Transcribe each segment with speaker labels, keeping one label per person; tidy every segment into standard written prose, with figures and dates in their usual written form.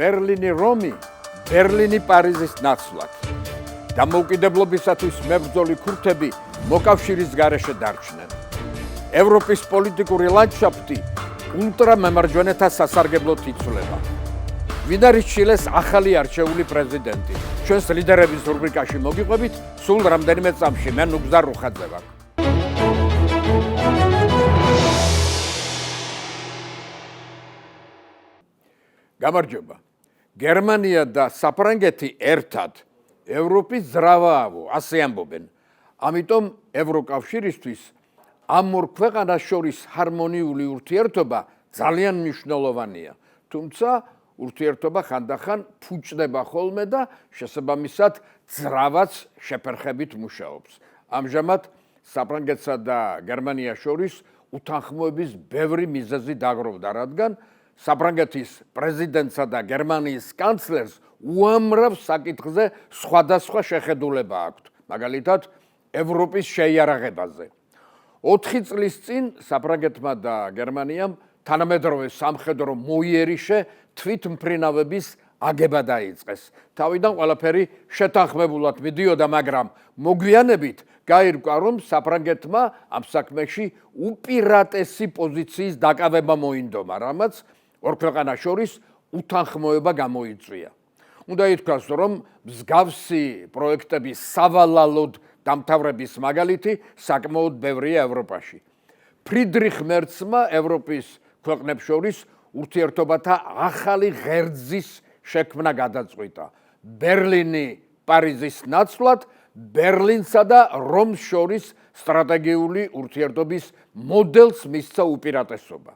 Speaker 1: ბერლინი რომი, ბერლინი პარიზის ნაცვლად. დამოუკიდებლობისათვის მებრძოლი ქურთები მოკავშირის გარეშე დარჩნენ. ევროპის პოლიტიკური ლანდშაფტი ულტრამემარჯვენეთა სასარგებლოდ იცვლება. ვინ არის ჩილეს ახალი არჩეული პრეზიდენტი? ჩვენს ლიდერების რუბრიკაში მოგიყვებით სულ რამდენიმე წამში. მე ნუგზარ რუხაძე ვარ. გამარჯობა. გერმანია და საფრანგეთი ერთად ევროპის ძრავაავო, ასე ამბობენ. ამიტომ ევროკავშირისთვის ამ ორ ქვეყანას შორის ჰარმონიული ურთიერთობა ძალიან მნიშვნელოვანია. თუმცა ურთიერთობა ხანდახან ფუჭდება ხოლმე და შესაბამისად ძრავაც შეფერხებით მუშაობს. ამჟამად საფრანგეთსა და გერმანიას შორის უთანხმოების ბევრი მიზეზი დაგროვდა, რადგან საფრანგეთის პრეზიდენტსა და გერმანიის კანცლერს უამრავ საკითხზე სხვადასხვა შეხედულება აქვთ, მაგალითად ევროპის შეიარაღებაზე. 4 წლის წინ საფრანგეთმა და გერმანიამ თანამედროვე სამხედრო მოიერიშე თვითმფრინავების აგება დაიწყეს. თავიდან ყველაფერი შეთანხმებულად მიდიოდა, მაგრამ მოგვიანებით გაირკვა, რომ საფრანგეთმა ამ საქმეში უპირატესი პოზიციის დაკავება მოინდომა, რამაც ორ ქვეყანას შორის უთანხმოება გამოიწვია. უნდა ითქვას, რომ მსგავსი პროექტების სავალალოდ დამთავრების მაგალითი საკმაოდ ბევრია ევროპაში. ფრიდრიხ მერცმა ევროპის ქვეყნებს შორის ურთიერთობათა ახალი ღერძის შექმნა გადაწყვიტა. ბერლინი პარიზის ნაცვლად ბერლინსა და რომს შორის სტრატეგიული ურთიერთობის მოდელს მისცა უპირატესობა.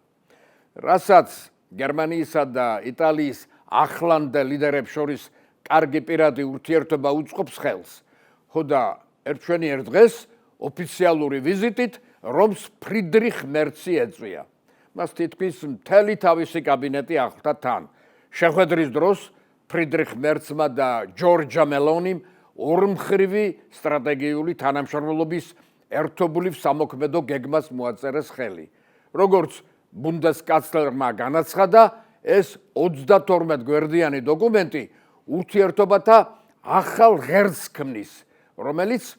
Speaker 1: რასაც გერმანიისა და იტალიის ახლანდელ ლიდერებს შორის კარგი პირადი ურთიერთობა უწყობს ხელს. ხოდა ერთშვენიერ დღეს ოფიციალური ვიზიტით რომს ფრიდრიხ მერცი ეწვია. მას თითქმის მთელი თავისი კაბინეტი ახლდა თან. შეხვედრის დროს ფრიდრიხ მერცმა და ჯორჯა მელონიმ ორმხრივი სტრატეგიული თანამშრომლობის ერთობლივ სამოქმედო გეგმას მოაწერეს ხელი. როგორც ბუნდესკანცლერმა განაცხადა, ეს 32 გვერდიანი დოკუმენტი ურთიერთობათა ახალ ღერძს ქმნის, რომელიც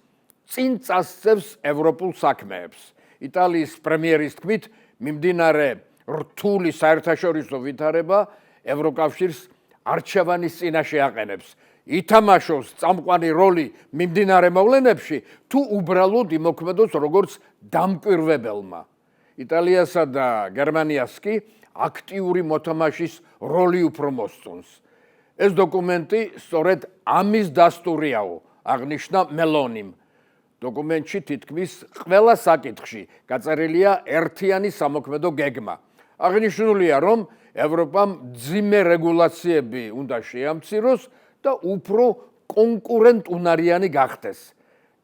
Speaker 1: წინ წასწევს ევროპულ საქმეებს. იტალიის პრემიერის თქმით, მიმდინარე რთული საერთაშორისო ვითარება ევროკავშირს არჩევანის წინაშე აყენებს. ითამაშოს წამყვანი როლი მიმდინარე მოვლენებში, თუ უბრალოდ იმოქმედოს როგორც დამკვირვებელმა. იტალიასა და გერმანიას კი აქტიური მოთამაშის როლი უფრო მოსწონს. ეს დოკუმენტი სწორედ ამის დასტურიაო, აღნიშნა მელონიმ. დოკუმენტში თითქმის ყველა საკითხში გაწერილია ერთიანი სამოქმედო გეგმა. აღნიშნულია, რომ ევროპამ მძიმე რეგულაციები უნდა შეამციროს და უფრო კონკურენტუნარიანი გახდეს.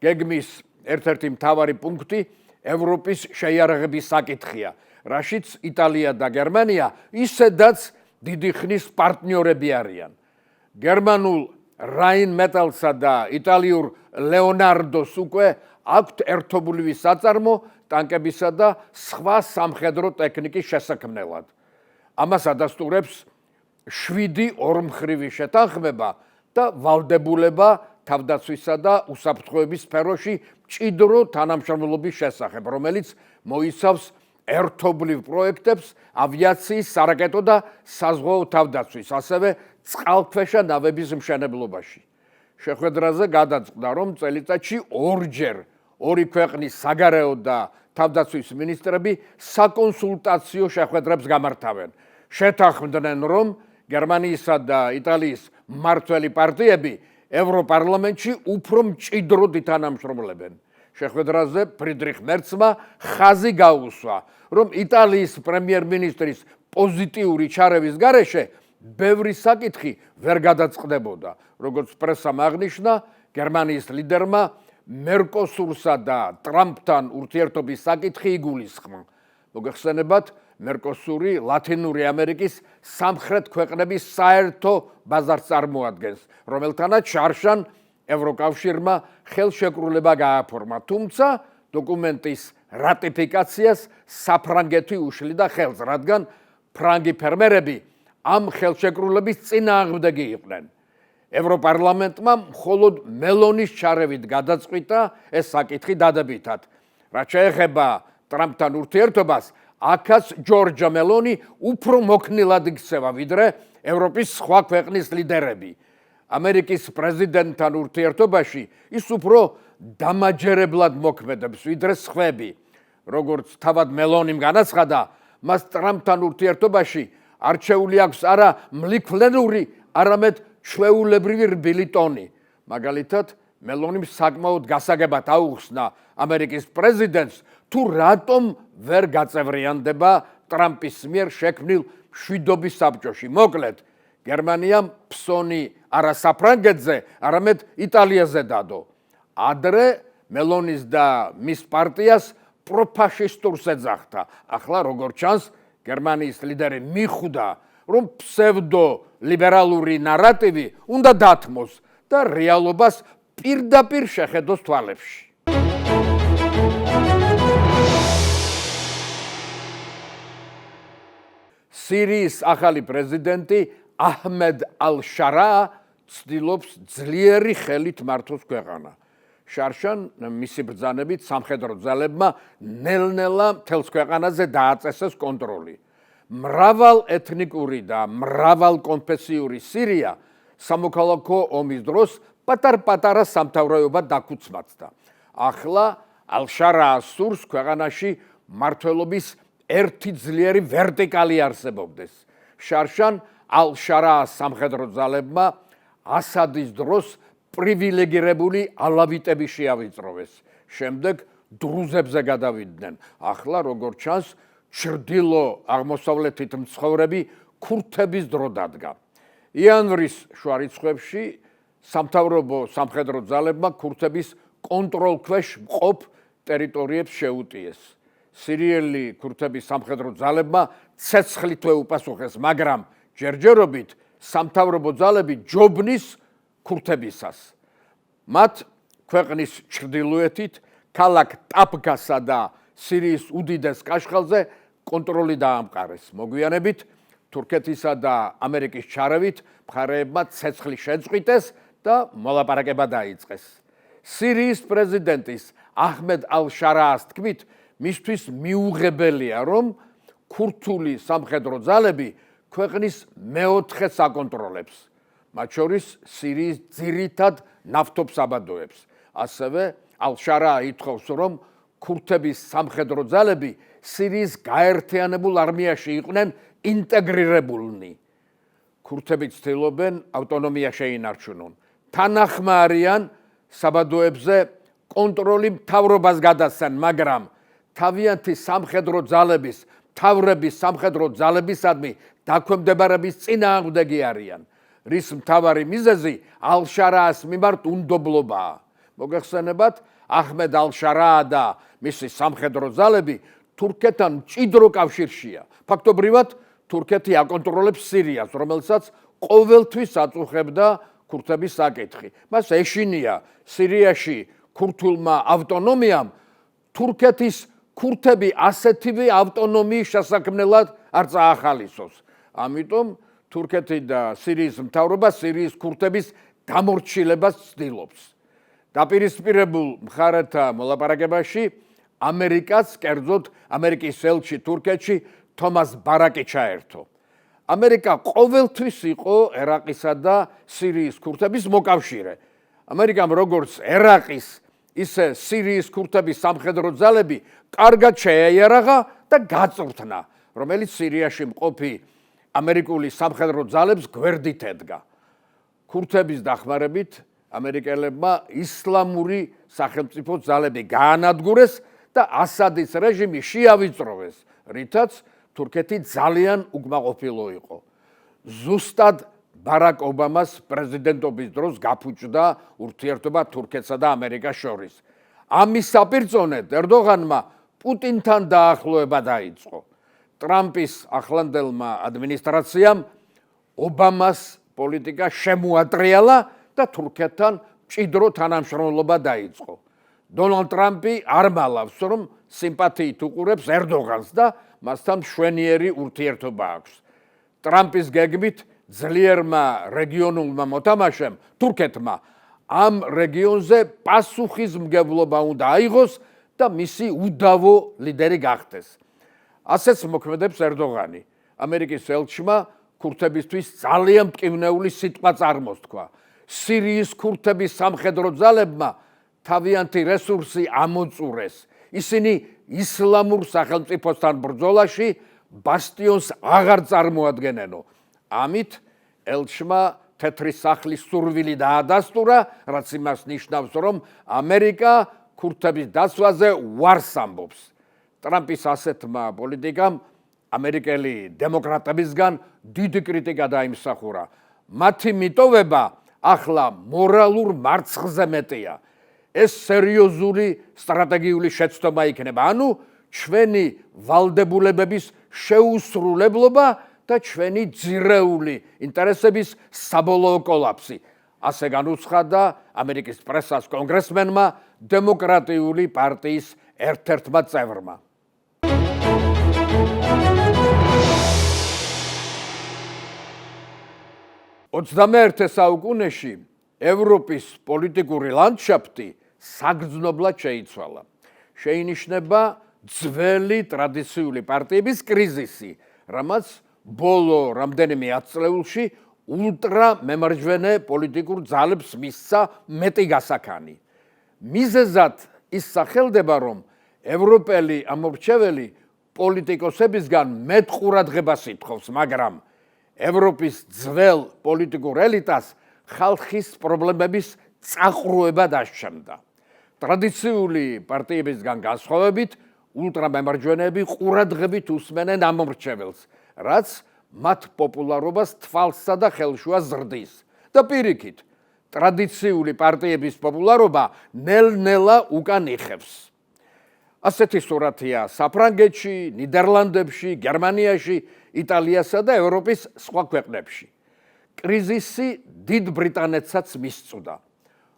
Speaker 1: გეგმის ერთ-ერთი მთავარი პუნქტი ევროპის შეიარაღების საკითხია, რაშიც იტალია და გერმანია ისედაც დიდი ხნის პარტნიორები არიან. გერმანულ რაინმეტალსა და იტალიურ ლეონარდოს უკვე აქვთ ერთობლივი საწარმო ტანკებისა და სხვა სამხედრო ტექნიკის შესაქმნელად. ამას ადასტურებს 7 ორმხრივი შეთანხმება და ვალდებულება თავდაცვისა და უსაფრთხოების სფეროში მჭიდრო თანამშრომლობის შესახებ, რომელიც მოიცავს ერთობლივ პროექტებს ავიაციის, სარაკეტო და საზღვაო თავდაცვის, ასევე წყალქვეშა ნავების მშენებლობაში. შეხვედრაზე გადაწყდა, რომ წელიწადში ორჯერ ორი ქვეყნის საგარეო და თავდაცვის მინისტრები საკონსულტაციო შეხვედრებს გამართავენ. შეთანხმდნენ, რომ გერმანიისა და იტალიის მმართველი პარტიები ევროპარლამენტში უფრო მჭიდროდ ითანამშრომლებენ. შეხვედრაზე ფრიდრიხ მერცმა ხაზი გაუსვა, რომ იტალიის პრემიერ-მინისტრის პოზიტიური ჩარევის გარეშე ბევრი საკითხი ვერ გადაწყდებოდა. როგორც პრესამ აღნიშნა, გერმანიის ლიდერმა მერკოსურსა და ტრამპთან ურთიერთობის საკითხი იგულისხმა. მოგეხსენებათ, მერკოსური ლათინური ამერიკის სამხრეთ ქვეყნების საერთო ბაზარს წარმოადგენს, რომელთანაც შარშან ევროკავშირმა ხელშეკრულება გააფორმა, თუმცა დოკუმენტის რატიფიკაციას საფრანგეთი უშლიდა ხელს, რადგან ფრანგი ფერმერები ამ ხელშეკრულების წინააღმდეგი იყვნენ. ევროპარლამენტმა მხოლოდ მელონის ჩარევით გადაწყვიტა ეს საკითხი დადებითად. რაც შეეხება ტრამპთან ურთიერთობას, აქაც ჯორჯა მელონი უფრო მოქნილად იქცევა, ვიდრე ევროპის სხვა ქვეყნის ლიდერები. ამერიკის პრეზიდენტთან ურთიერთობაში ის უფრო დამაჯერებლად მოქმედებს, ვიდრე სხვები. როგორც თავად მელონიმ განაცხადა, მას ტრამპთან ურთიერთობაში არჩეული აქვს არა მლიქვლენური, არამედ ჩვეულებრივი რბილი ტონი. მაგალითად, მელონიმ საკმაოდ გასაგებად აუხსნა ამერიკის პრეზიდენტს, თუ რატომ ვერ გაწევრიანდება ტრამპის მიერ შექმნილ მშვიდობის საბჭოში. მოკლედ, გერმანიამ ფსონი არა საფრანგეთზე, არამედ იტალიაზე დადო. ადრე მელონის და მის პარტიას პროფაშისტურს ეძახდა. ახლა როგორც ჩანს, გერმანიის ლიდერი მიხვდა, რომ ფსევდო ლიბერალური ნარატივი უნდა დათმოს და რეალობას პირდაპირ შეხედოს თვალებში. სირიის ახალი პრეზიდენტი აჰმედ ალ-შარა ცდილობს ძლიერი ხელით მართოს ქვეყანა. შარშან მისი ბრძანებით სამხედრო ძალებმა ნელ-ნელა მთელს ქვეყანაზე დააწესეს კონტროლი. მრავალ ეთნიკური და მრავალ კონფესიური სირია სამოქალაქო ომის დროს პატარ-პატარა სამთავროებად დაქუცმაცდა. ახლა ალ-შარას სურს ქვეყანაში მმართველობის ერთი ძლიერი ვერტიკალი არსებობდეს. შარშან ალ-შარას სამხედრო ძალებმა ასადის დროს პრივილეგირებული ალავიტები შეავიწროვეს. შემდეგ დრუზებზე გადავიდნენ. ახლა როგორც ჩანს, ჩრდილო აღმოსავლეთით მცხოვრები ქურთების დრო დადგა. იანვრის შუა რიცხვებში სამთავრობო სამხედრო ძალებმა ქურთების კონტროლქვეშ მყოფ ტერიტორიებს შეუტიეს. სირიელი ქურთების სამხედრო ძალებმა ცეცხლითვე უპასუხეს, მაგრამ ჯერჯერობით სამთავრობო ძალები ჯობნის ქურთებისას. მათ ქვეყნის ჩრდილოეთით, ქალაქ ტაფგასა და სირიის უდიდეს კაშხალზე კონტროლი დაამყარეს. მოგვიანებით თურქეთისა და ამერიკის ჩარევით მხარეებმა ცეცხლი შეწყვიტეს და მოლაპარაკება დაიწყეს. სირიის პრეზიდენტის აჰმედ ალ-შარას თქმით, მისთვის მიუღებელია, რომ ქურთული სამხედრო ძალები ქვეყნის მეოთხეს აკონტროლებს, მათ შორის სირიის ძირითად ნავთობსაბადოებს. ასევე ალ-შარა ითხოვს, რომ ქურთების სამხედრო ძალები სირიის გაერთიანებულ არმიაში იყვნენ ინტეგრირებულნი. ქურთები ცდილობენ ავტონომია შეინარჩუნონ. თანახმა არიან საბადოებზე კონტროლი მთავრობას გადასცენ, მაგრამ თავიანთი სამხედრო ძალების, მთავრების სამხედრო ძალებისადმი დაქვემდებარების წინააღმდეგი არიან, რის მთავარი მიზეზი ალ-შარას მიმართ უნდობლობაა. მოგეხსენებათ, აჰმედ ალ-შარა და მისი სამხედრო ძალები თურქეთთან მჭიდრო კავშირშია. ფაქტობრივად, თურქეთი აკონტროლებს სირიას, რომელსაც ყოველთვის აწუხებდა ქურთების საკითხი. მას ეშინია სირიაში ქურთულმა ავტონომიამ თურქეთის ქურთები ასეთივე ავტონომიის შესაქმნელად არ წაახალისოს. ამიტომ თურქეთი და სირიის მთავრობა სირიის ქურთების გამორჩილებას ცდილობს. დაპირისპირებულ მხარეთა მოლაპარაკებაში ამერიკაც, კერძოდ ამერიკის ელჩი თურქეთში თომას ბარაკი ჩაერთო. ამერიკა ყოველთვის იყო ერაყისა და სირიის ქურთების მოკავშირე. ამერიკამ როგორც ერაყის, ისე სირიის ქურთების სამხედრო ძალები კარგად შეაიარაღა და გაწვრთნა, რომელიც სირიაში მყოფი ამერიკული სამხედრო ძალებს გვერდით ედგა. ქურთების დახმარებით ამერიკელებმა ისლამური სახელმწიფო ძალები გაანადგურეს და ასადის რეჟიმი შეავიწროვეს, რითაც თურქეთი ძალიან უკმაყოფილო იყო. ზუსტად ბარაკ ობამას პრეზიდენტობის დროს გაფუჭდა ურთიერთობა თურქეთსა და ამერიკას შორის. ამის საპირწონედ ერდოღანმა პუტინთან დაახლოება დაიწყო. ტრამპის ახლანდელმა ადმინისტრაციამ ობამას პოლიტიკა შემოატრიალა და თურქეთთან მჭიდრო თანამშრომლობა დაიწყო. დონალდ ტრამპი არ მალავს, რომ სიმპათიით უყურებს ერდოღანს და მასთან მშვენიერი ურთიერთობა აქვს. ტრამპის გეგმით ძლიერმა რეგიონულმა მოთამაშემ თურქეთმა ამ რეგიონზე პასუხისმგებლობა უნდა აიღოს და მისი უდავო ლიდერი გახდეს. ასეც მოქმედებს ერდოღანი. ამერიკის ელჩმა ქურთებისთვის ძალიან მტკივნეული სიტყვა წარმოსთქვა. სირიის ქურთების სამხედრო ძალებმა თავიანთი რესურსი ამოწურეს. ისინი ისლამურ სახელმწიფოსთან ბრძოლაში ბასტიონს აღარ წარმოადგენენო. ამით ელჩმა თეთრი სახლის სურვილი დაადასტურა, რაც იმას ნიშნავს, რომ ამერიკა ქურთების დაცვაზე უარს ამბობს. ტრამპის ასეთმა პოლიტიკამ ამერიკელი დემოკრატებისგან დიდი კრიტიკა დაიმსახურა. მათი მიტოვება ახლა მორალურ მარცხზე მეტია. ეს სერიოზული სტრატეგიული შეცდომა იქნება, ანუ ჩვენი ვალდებულებების შეუსრულებლობა და ჩვენი ძირეული ინტერესების საბოლოო კოლაფსი. ასე განუცხადა ამერიკის პრესას კონგრესმენმა დემოკრატიული პარტიის ერთ-ერთმა წევრმა. ოცდამეერთე საუკუნეში ევროპის პოლიტიკური ლანდშაფტი საგრძნობლად შეიცვალა. შეინიშნება ძველი ტრადიციული პარტიების კრიზისი, რამაც ბოლო რამდენიმე ათწლეულში ულტრა მემარჯვენე პოლიტიკურ ძალებს მისცა მეტი გასაქანი. მიზეზად ის სახელდება, რომ ევროპელი ამორჩეველი პოლიტიკოსებისგან მეტ ყურადღებას ითხოვს, მაგრამ ევროპის ძველ პოლიტიკურ ელიტას ხალხის პრობლემების წაყრუება დასჭამდა. ტრადიციული პარტიებისგან განსხვავებით, ულტრამემარჯვენეები ყურადღებით უსმენენ ამორჩეველს, რაც მათ პოპულარობას თვალსა და ხელშუა ზრდის. და პირიქით, ტრადიციული პარტიების პოპულარობა ნელ-ნელა უკან იხევს. ასეთი სურათია საფრანგეთში, ნიდერლანდებში, გერმანიაში, იტალიასა და ევროპის სხვა ქვეყნებში. კრიზისი დიდ ბრიტანეთსაც მისწვდა.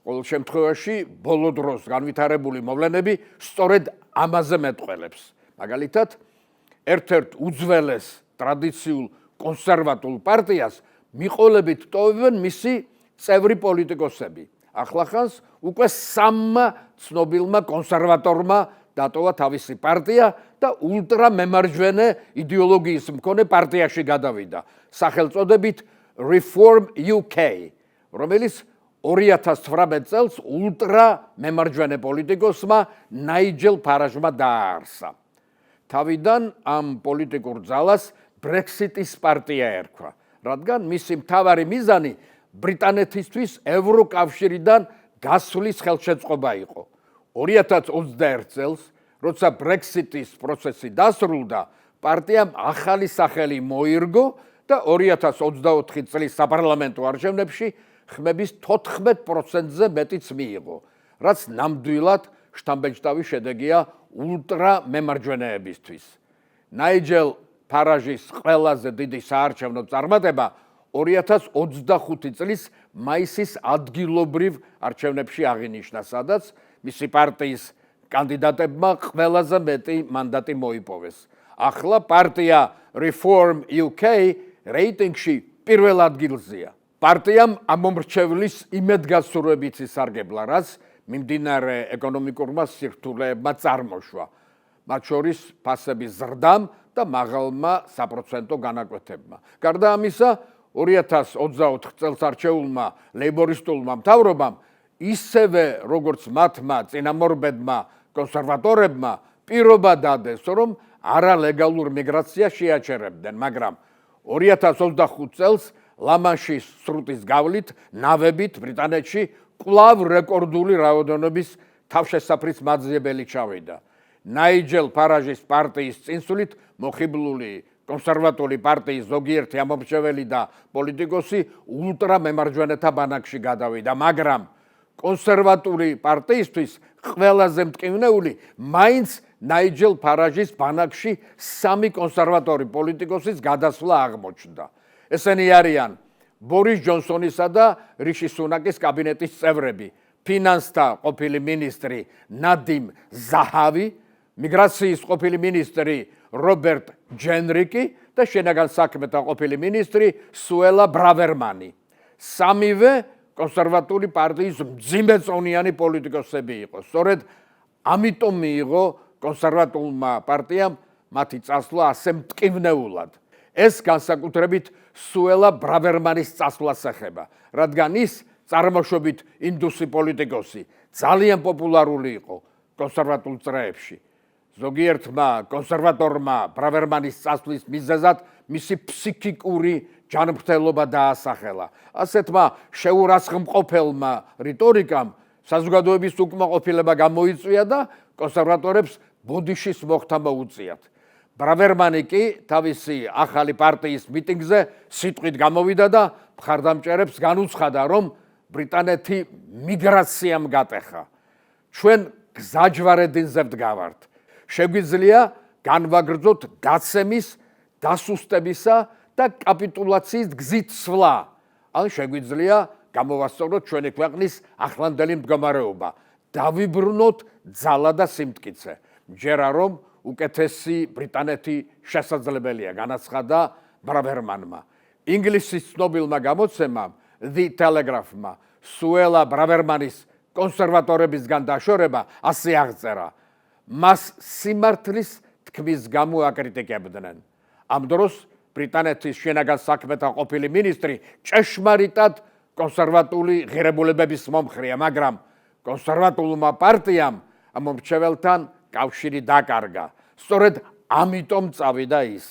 Speaker 1: ყოველ შემთხვევაში, ბოლო დროს განვითარებული მოვლენები სწორედ ამაზე მეტყველებს. მაგალითად, ერთ-ერთ უძველეს ტრადიციულ კონსერვატულ პარტიას მიყოლებით ტოვებენ მისი წევრი პოლიტიკოსები. ახლახანს უკვე 3 ცნობილმა კონსერვატორმა დატოვა თავისი პარტია და ულტრამემარჯვენე იდეოლოგიის მქონე პარტიაში გადავიდა, სახელწოდებით Reform UK, რომელიც 2018 წელს ულტრამემარჯვენე პოლიტიკოსმა ნაიჯელ ფარაჟმა დააარსა. თავიდან ამ პოლიტიკურ ძალას ბრექსიტის პარტია ერქვა, რადგან მისი მთავარი მიზანი ბრიტანეთისთვის ევროკავშირიდან გასვლის ხელშეწყობა იყო. 2021 წელს, როცა ბრექსიტის პროცესი დასრულდა, პარტიამ ახალი სახელი მოირგო და 2024 წლის საპარლამენტო არჩევნებში ხმების 14%-ზე მეტიც მიიღო, რაც ნამდვილად შთამბეჭდავი შედეგია ულტრამემარჯვენეებისთვის. ნაიჯელ ფარაჟის ყველაზე დიდი საარჩევნო წარმატება 2025 წლის მაისის ადგილობრივ არჩევნებში აღინიშნა, სადაც მისი პარტიის კანდიდატებმა ყველაზე მეტი მანდატი მოიპოვეს. ახლა პარტია Reform UK რეიტინგში პირველ ადგილზეა. პარტიამ ამომრჩევლის იმედგაცრუებით ისარგებლა, რაც მიმდინარე ეკონომიკურმა სირთულეებმა წარმოშვა, მათ შორის ფასების ზრდამ და მაღალმა საპროცენტო განაკვეთებმა. გარდა ამისა, 2024 წელს არჩეულმა ლეიბორისტულმა მთავრობამ ისევე როგორც მათმა წინამორბედმა კონსერვატორებმა პირობა დადეს, რომ არალეგალურ მიგრაციას შეაჩერებდნენ, მაგრამ 2025 წელს ლა-მანშის სრუტის გავლით ნავებით ბრიტანეთში კვლავ რეკორდული რაოდენობის თავშესაფრის მაძიებელი ჩავიდა. ნაიჯელ ფარაჟის პარტიის წინსვლით მოხიბლული კონსერვატული პარტიის ზოგიერთი ამომრჩეველი და პოლიტიკოსი ულტრამემარჯვენეთა ბანაკში გადავიდა, მაგრამ კონსერვატული პარტიისთვის ყველაზე მტკივნეული მაინც ნაიჯელ ფარაჟის ბანაკში 3 კონსერვატორი პოლიტიკოსის გადასვლა აღმოჩნდა. ესენი არიან ბორის ჯონსონისა და რიში სუნაკის კაბინეტის წევრები, ფინანსთა ყოფილი მინისტრი ნადიმ ზაჰავი, მიგრაციის ყოფილი მინისტრი რობერტ ჯენრიკი და შინაგან საქმეთა ყოფილი მინისტრი სუელა ბრავერმანი. სამივე კონსერვატული პარტიის მძიმეწონიანი პოლიტიკოსები იყო. სწორედ ამიტომ მიიღო კონსერვატულმა პარტიამ მათი წასვლა ასე მტკივნეულად. ეს განსაკუთრებით სუელა ბრავერმანის წასვლას ეხება, რადგან ის წარმოშობით ინდუსი პოლიტიკოსი ძალიან პოპულარული იყო კონსერვატულ წრეებში. ზოგიერთმა კონსერვატორმა ბრავერმანის წასვლის მიზეზად მისი ფსიქიკური ჯანმრთელობა დაასახელა. ასეთმა შეურაცხმყოფელმა რიტორიკამ საზოგადოების უკმაყოფილება გამოიწვია და კონსერვატორებს ბოდიშის მოხდა მოუწიათ. ბრავერმანი კი თავისი ახალი პარტიის მიტინგზე სიტყვით გამოვიდა და მხარდამჭერებს განუცხადა, რომ ბრიტანეთი მიგრაციამ გატეხა. ჩვენ გზაჯვარედინზე ვდგავართ. შეგვიძლია განვაგრძოთ დაცემის, დასუსტებისა და კაპიტულაციის გზით სვლა. ან შეგვიძლია გამოვასწოროთ ჩვენი ქვეყნის ახლანდელი მდგომარეობა. დავიბრუნოთ ძალა და სიმტკიცე. მჯერა რომ უკეთესი ბრიტანეთი შესაძლებელია, განაცხადა ბრავერმანმა. ინგლისის ცნობილმა გამოცემამ The Telegraph-მა სუელა ბრავერმანის კონსერვატორებისგან დაშორება ასე აღწერა. მას სიმართლის თქმის გამო აკრიტიკებდნენ. ამ დროს ბრიტანეთის შინაგან საქმეთა ყოფილი მინისტრი ჭეშმარიტად კონსერვატული ღირებულებების მომხრეა, მაგრამ კონსერვატულმა პარტიამ ამ მომრჩეველთან კავშირი დაკარგა. სწორედ ამიტომ წავიდა ის.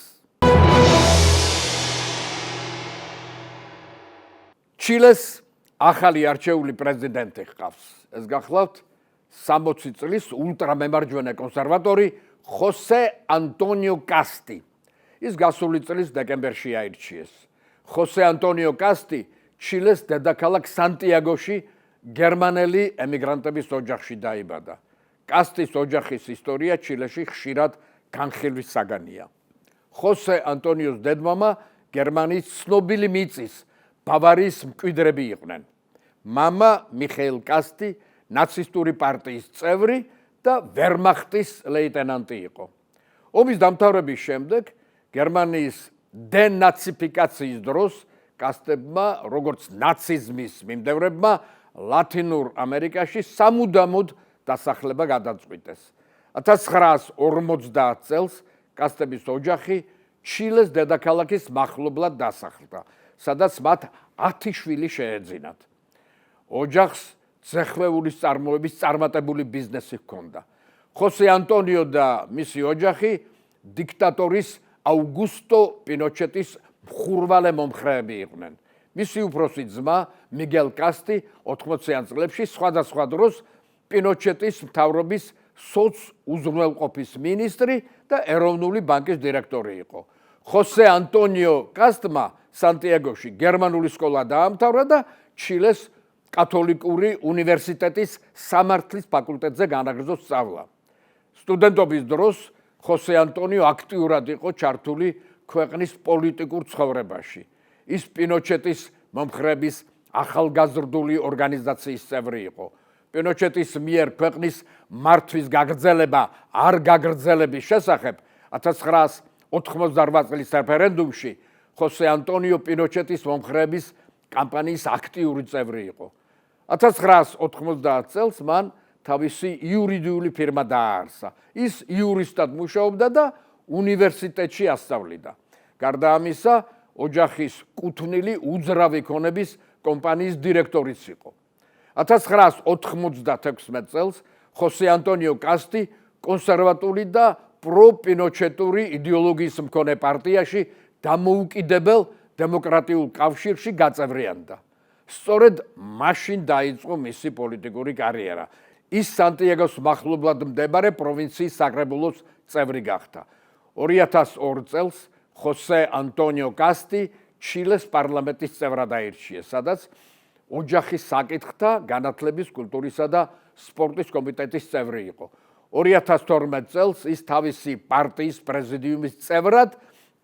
Speaker 1: ჩილეს ახალი არჩეული პრეზიდენტი ჰყავს. ეს გახლავთ 60 წლის ულტრამემარჯვენე კონსერვატორი ხოსე ანტონიო კასტი. ის გასული წლის დეკემბერში აირჩიეს. ხოსე ანტონიო კასტი ჩილეს დედაქალაქ სანტიაგოში გერმანელი ემიგრანტების ოჯახში დაიბადა. კასტის ოჯახის ისტორია ჩილეში ხშირად განხილვის საგანია. ხოსე ანტონიოს დედმამა გერმანიის ცნობილი მიწის ბავარიის მკვიდრები იყვნენ. მამა მიხეილ კასტი ნაცისტური პარტიის წევრი და ვერმახტის ლეიტენანტი იყო. ომის დამთავრების შემდეგ გერმანიის დენაციფიკაციის დროს კასტებმა, როგორც ნაციზმის მიმდევრებმა, ლათინურ ამერიკაში სამუდამოდ დასახლება გადაწყვიტეს. 1950 წელს კასტების ოჯახი ჩილეს დედაქალაქის მახლობლად დასახლდა, სადაც მათ 10 შვილი შეეძინათ. ოჯახს ძეხვეულის წარმოების წარმატებული ბიზნესი ჰქონდა. ხოსე ანტონიო და მისი ოჯახი დიქტატორის აუგუსტო პინოჩეტის მხურვალე მომხრეები იყვნენ. მისი უფროსი ძმა მიგელ კასტი 80-იან წლებში სხვადასხვა დროს პინოჩეტის მთავრობის სოც-უზრუნველყოფის მინისტრი და ეროვნული ბანკის დირექტორი იყო. ხოსე ანტონიო კასტმა სანტიაგოში გერმანული სკოლა დაამთავრა და ჩილეს კათოლიკური უნივერსიტეტის სამართლის ფაკულტეტზე განაგრძო სწავლა. სტუდენტობის დროს ხოსე ანტონიო აქტიურად იყო ჩართული ქვეყნის პოლიტიკურ ცხოვრებაში. ის პინოჩეტის მომხრეების ახალგაზრდული ორგანიზაციის წევრი იყო. პინოჩეტის მიერ ქვეყნის მართვის გაგრძელება არ გაგრძელების შესახებ 1988 წლის რეფერენდუმში ხოსე ანტონიო პინოჩეტის მომხრეების კამპანიის აქტიური წევრი იყო. 1990 წელს მან თავისი იურიდიული ფირმა დააარსა. ის იურისტად მუშაობდა და უნივერსიტეტში ასწავლიდა. გარდა ამისა, ოჯახის კუთვნილი უძრავი ქონების კომპანიის დირექტორიც იყო. 1996 წელს ხოსე ანტონიო კასტი კონსერვატული და პროპინოჩეტური იდეოლოგიის მქონე პარტიაში დამოუკიდებელ დემოკრატიულ კავშირში გაწევრიანდა. სწორედ მაშინ დაიწყო მისი პოლიტიკური კარიერა. ის სანტიაგოს მახლობლად მდებარე პროვინციის საკრებულოს წევრი გახდა. 2002 წელს ხოსე ანტონიო კასტი ჩილეს პარლამენტის წევრად აირჩიეს, სადაც ოჯახის საკითხთა, განათლების, კულტურისა და სპორტის კომიტეტის წევრი იყო. 2012 წელს ის თავისი პარტიის პრეზიდიუმის წევრად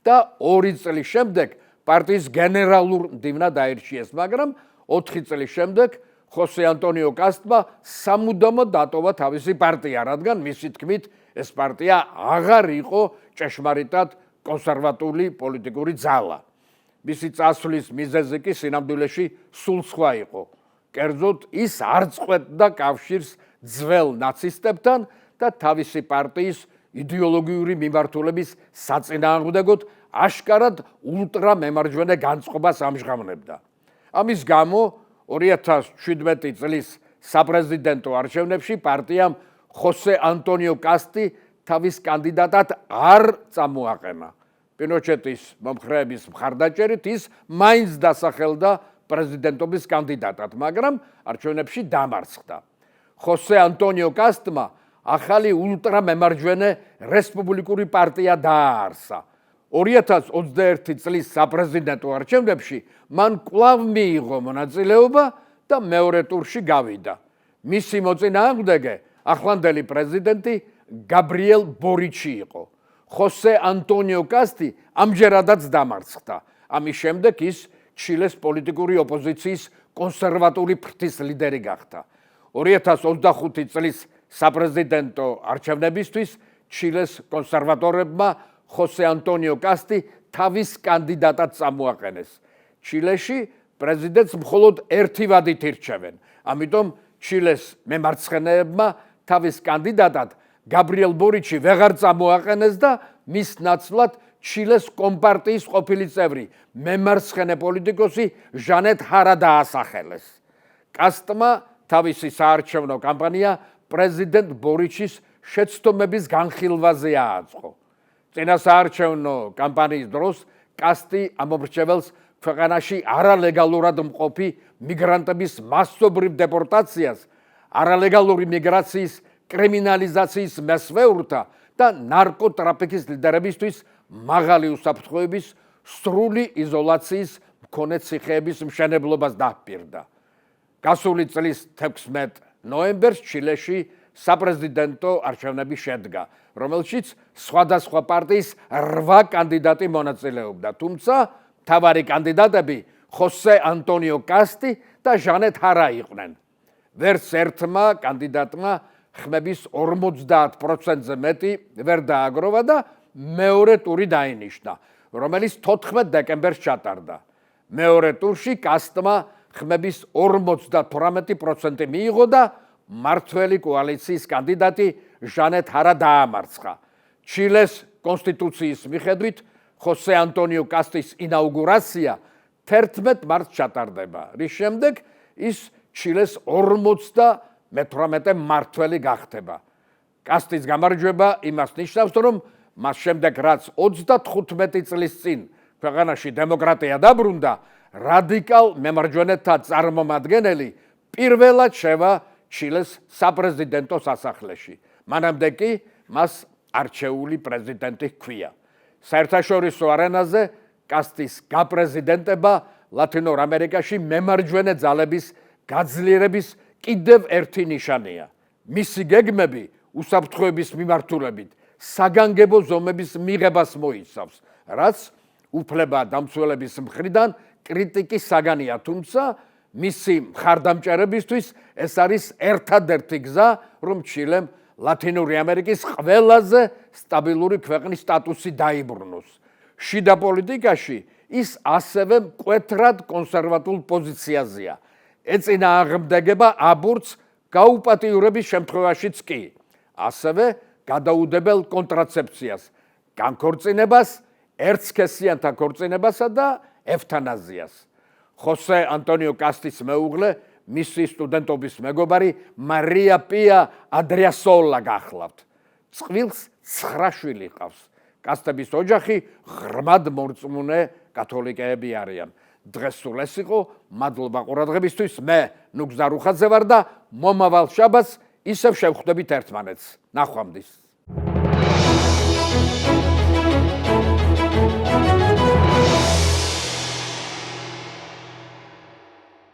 Speaker 1: და 2 წლის შემდეგ პარტიის გენერალურ მდივნად აირჩიეს, მაგრამ 4 წლის შემდეგ ხოსე ანტონიო კასტმა სამუდამოდ დატოვა თავისი პარტია, რადგან მისი თქმით ეს პარტია აღარ იყო ჭეშმარიტად კონსერვატული პოლიტიკური ძალა. მისი წასვლის მიზეზი კი სინამდვილეში სულ სხვა იყო. კერძოდ ის არ წყვეტდა კავშირს ძველ ნაცისტებთან და თავისი პარტიის იდეოლოგიური მიმართულების საწინააღმდეგოდ აშკარად ულტრამემარჯვენე განწყობას ამჟღავნებდა. ამის გამო 2017 წლის საპრეზიდენტო არჩევნებში პარტიამ ხოსე ანტონიო კასტი თავის კანდიდატად არ წამოაყენა. პინოჩეტის მომხრეების მხარდაჭერით ის მაინც დასახელდა პრეზიდენტობის კანდიდატად, მაგრამ არჩევნებში დამარცხდა. ხოსე ანტონიო კასტმა ახალი ულტრამემარჯვენე რესპუბლიკური პარტია დააარსა. 2021 წლის საპრეზიდენტო არჩევნებში მან კვლავ მიიღო მონაწილეობა და მეორე ტურში გავიდა. მისი მოწინააღმდეგე ახლანდელი პრეზიდენტი გაბრიელ ბორიჩი იყო. ხოსე ანტონიო კასტი ამჯერადაც დამარცხდა. ამის შემდეგ ის ჩილეს პოლიტიკური ოპოზიციის კონსერვატული ფრთის ლიდერი გახდა. 2025 წლის საპრეზიდენტო არჩევნებისთვის ჩილეს კონსერვატორებმა ხოსე ანტონიო კასტი თავის კანდიდატად წამოაყენეს. ჩილეში პრეზიდენტს მხოლოდ ერთი ვადით ირჩევენ. ამიტომ ჩილეს მემარცხენეებმა თავის კანდიდატად გაბრიელ ბორიჩი ვეღარ წამოაყენეს და მის ნაცვლად ჩილეს კომპარტიის ყოფილი წევრი მემარცხენე პოლიტიკოსი ჟანეტ ჰარა დაასახელეს. კასტმა თავისი საარჩევნო კამპანია პრეზიდენტ ბორიჩის შეცდომების განხილვაზე ააწყო. წინასაარჩევნო კამპანიის დროს კასტი ამომრჩეველს ქვეყანაში არალეგალურად მყოფი მიგრანტების მასობრივ დეპორტაციას, არალეგალური მიგრაციის კრიმინალიზაციის მესვეურთა და ნარკოტრაფიკის ლიდერებისთვის მაღალი უსაფრთხოების სრული იზოლაციის მქონე ციხეების მშენებლობას დაჰპირდა. გასული წლის 16 ნოემბერს ჩილეში საპრეზიდენტო არჩევნები შედგა, რომელშიც სხვადასხვა პარტიის 8 კანდიდატი მონაწილეობდა, თუმცა მთავარი კანდიდატები ხოსე ანტონიო კასტი და ჟანეტ ჰარა იყვნენ. ვერც ერთმა კანდიდატმა ხმების 50%-ზე მეტი ვერ დააგროვა და მეორე ტური დაინიშნა, რომელიც 14 დეკემბერს ჩატარდა. მეორე ტურში კასტმა ხმების 58% მიიღო და მმართველი კოალიციის კანდიდატი ჟანეტ ჰარა დაამარცხა. ჩილეს კონსტიტუციის მიხედვით ხოსე ანტონიო კასტის ინაუგურაცია 11 მარტს ჩატარდება, რის შემდეგ ის ჩილეს 58 მმართველი გახდება. კასტის გამარჯვება იმას ნიშნავს, რომ მას შემდეგ რაც 35 წლის წინ ქვეყანაში დემოკრატია დაბრუნდა, რადიკალ მემარჯვენეთა წარმომადგენელი პირველად შევა ჩილეს საპრეზიდენტო სასახლეში. მანამდე კი მას არჩეული პრეზიდენტი ჰქვია. საერთაშორისო არენაზე კასტის გაპრეზიდენტება ლათინურ ამერიკაში მემარჯვენე ძალების გაძლიერების კიდევ ერთი ნიშანია. მისი გეგმები უსაფრთხოების მიმართულებით საგანგებო ზომების მიღებას მოიცავს, რაც უფლება დამცველების მხრიდან კრიტიკის საგანია, თუმცა მისი მხარდამჭერებისთვის ეს არის ერთადერთი გზა, რომ ჩილემ ლათინური ამერიკის ყველაზე სტაბილური ქვეყნის სტატუსი დაიბრუნოს. შიდა პოლიტიკაში ის ასევე მკვეთრად კონსერვატულ პოზიციაზეა. ეწინააღმდეგება აბორტს გაუპატიურების შემთხვევაშიც კი. ასევე გადაუდებელ კონტრაცეფციას, განქორწინებას, ერთსქესიანთა ქორწინებასა და ევთანაზიას. ხოსე ანტონიო კასტის მეუღლე მისი სტუდენტობის მეგობარი მარია პია ადრიასოლა გახლავთ. წყვილს 9 შვილი ჰყავს. კასტების ოჯახი ღრმად მორწმუნე კათოლიკეები არიან. დღეს სულ ეს იყო, მადლობა ყურადღებისთვის. მე ნუგზარ უხაძე ვარ და მომავალ შაბათს ისევ შევხვდებით ერთმანეთს. ნახვამდის.